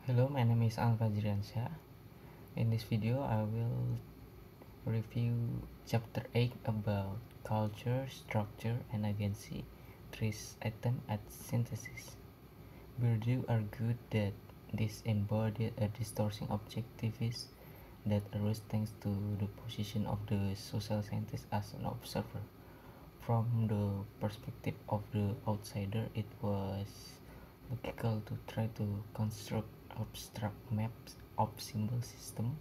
Hello, my name is Al Fajriansyah. In this video, I will review chapter 8 about culture, structure, and agency, Tri's attempt at synthesis. Bourdieu argued that this embodied a distorting objectivism that arose thanks to the position of the social scientist as an observer. From the perspective of the outsider, it was logical to try to construct abstract maps of symbol system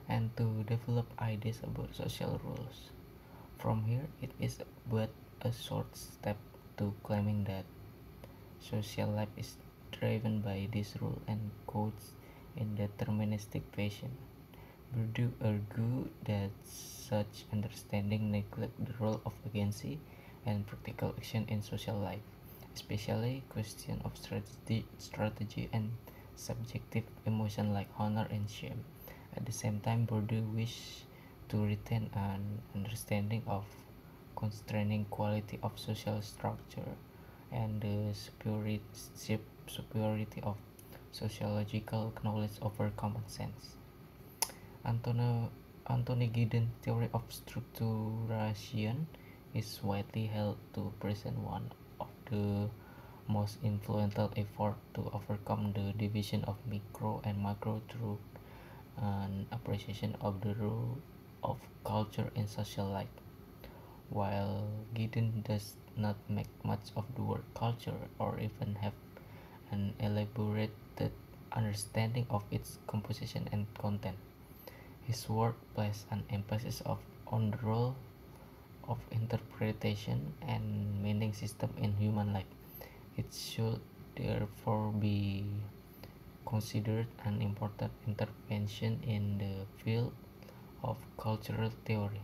and to develop ideas about social rules. From here, it is but a short step to claiming that social life is driven by this rule and codes in deterministic fashion. Bourdieu argued that such understanding neglect the role of agency and practical action in social life, especially question of strategy and subjective emotion like honor and shame. At the same time, Bourdieu wished to retain an understanding of constraining quality of social structure and the superiority of sociological knowledge over common sense. Anthony Giddens' theory of structuration is widely held to present one of the most influential efforts to overcome the division of micro and macro through an appreciation of the role of culture in social life. While Giddens does not make much of the word culture or even have an elaborated understanding of its composition and content, his work places an emphasis on the role of interpretation and meaning system in human life. It should therefore be considered an important intervention in the field of cultural theory.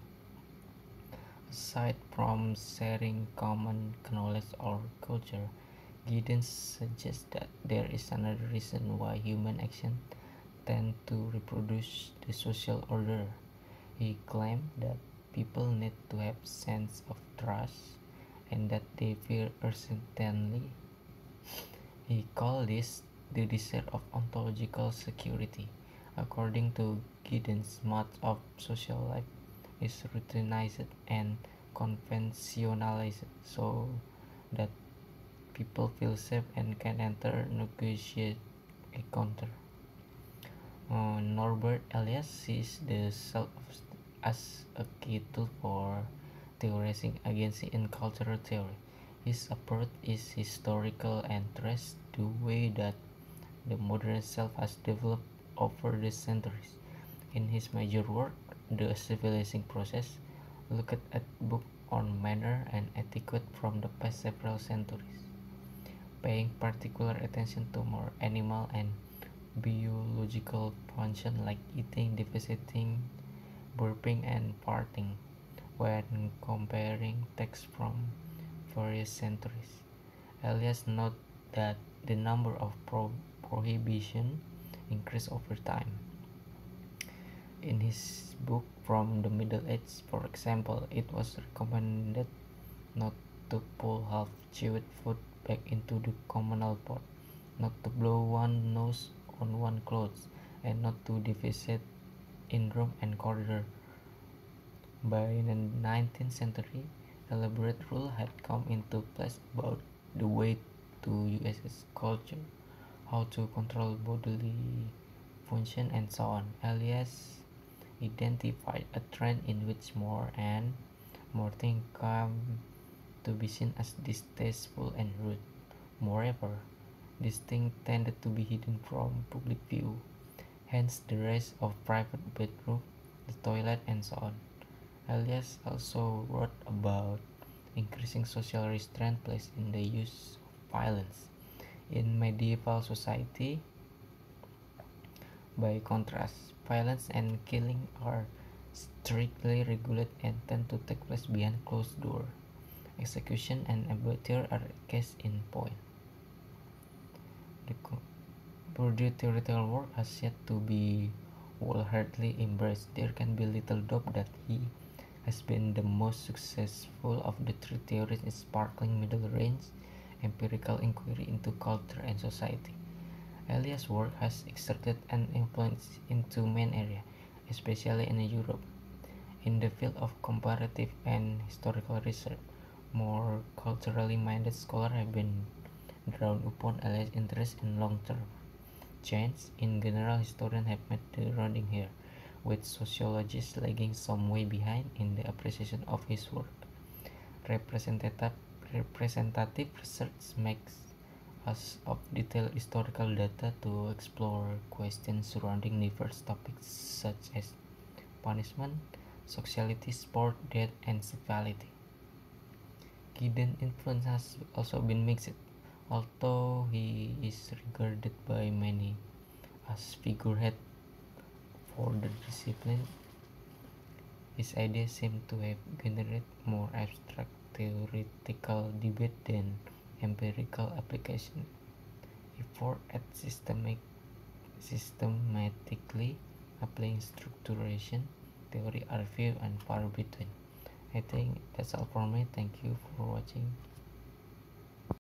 Aside from sharing common knowledge or culture, Giddens suggests that there is another reason why human action tend to reproduce the social order. He claimed that people need to have sense of trust and that they fear uncertainty. He called this the desire of ontological security. According to Giddens, much of social life is routinized and conventionalized so that people feel safe and can enter negotiate a counter. Norbert Elias sees the self as a key tool for theorizing agency in cultural theory. His approach is historical and traces the way that the modern self has developed over the centuries. In his major work, The Civilizing Process, looked at book on manner and etiquette from the past several centuries, paying particular attention to more animal and biological function like eating, defecating, burping, and farting when comparing texts from various centuries. Elias noted that the number of prohibition increased over time. In his book From the Middle Ages, for example, it was recommended not to pull half-chewed food back into the communal pot, not to blow one nose on one clothes, and not to defecate in room and corridor. By the 19th century, elaborate rules had come into place about the way to use culture, how to control bodily function, and so on. Elias identified a trend in which more and more things come to be seen as distasteful and rude. Moreover, these things tended to be hidden from public view, hence the rise of private bedroom, the toilet, and so on. Elias also wrote about increasing social restraint placed in the use of violence. In medieval society, by contrast, violence and killing are strictly regulated and tend to take place behind closed doors. Execution and abattoir are case in point. The Bourdieu theoretical work has yet to be wholeheartedly embraced. There can be little doubt that he has been the most successful of the three theories in sparkling middle range empirical inquiry into culture and society. Elias' work has exerted an influence into many areas, especially in Europe. In the field of comparative and historical research, more culturally minded scholars have been drawn upon Elias' interest in long-term change. In general, historians have made the rounding here, with sociologists lagging some way behind in the appreciation of his work. Representative, representative research makes us of detailed historical data to explore questions surrounding diverse topics such as punishment, sexuality, sport, death, and sexuality. Gideon's influence has also been mixed. Although he is regarded by many as figurehead for the discipline, his ideas seem to have generated more abstract theoretical debate than empirical application. Effort at systematically applying structuration theory are few and far between. I think that's all for me. Thank you for watching.